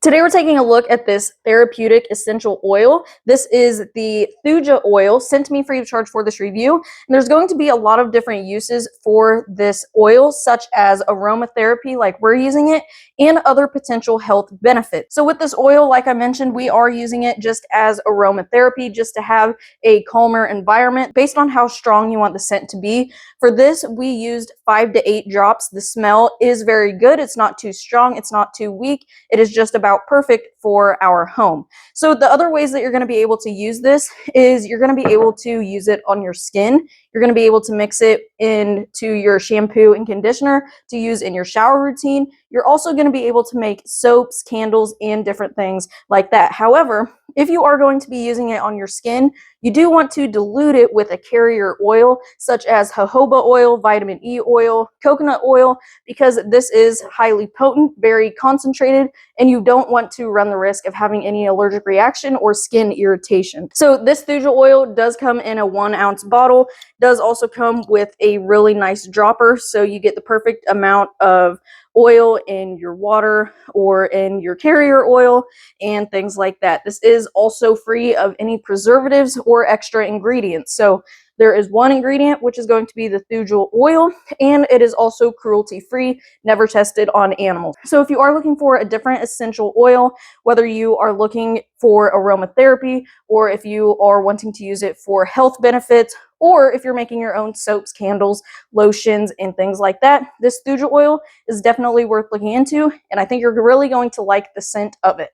Today we're taking a look at this therapeutic essential oil. This is the Thuja oil sent to me free of charge for this review. And there's going to be a lot of different uses for this oil, such as aromatherapy like we're using it, and other potential health benefits. So with this oil, like I mentioned, we are using it just as aromatherapy, just to have a calmer environment based on how strong you want the scent to be. For this, we used 5 to 8 drops. The smell is very good. It's not too strong. It's not too weak. It is just about perfect for our home. So the other ways that you're going to be able to use this is you're going to be able to use it on your skin. You're going to be able to mix it into your shampoo and conditioner to use in your shower routine. You're also going to be able to make soaps, candles, and different things like that. However, if you are going to be using it on your skin, you do want to dilute it with a carrier oil, such as jojoba oil, vitamin E oil, coconut oil, because this is highly potent, very concentrated, and you don't want to run the risk of having any allergic reaction or skin irritation. So this Thuja oil does come in a 1 ounce bottle, does also come with a really nice dropper, so you get the perfect amount of oil in your water or in your carrier oil and things like that. This is also free of any preservatives or extra ingredients. So there is one ingredient, which is going to be the Thuja oil, and it is also cruelty-free, never tested on animals. So if you are looking for a different essential oil, whether you are looking for aromatherapy or if you are wanting to use it for health benefits, or if you're making your own soaps, candles, lotions, and things like that, this Thuja oil is definitely worth looking into, and I think you're really going to like the scent of it.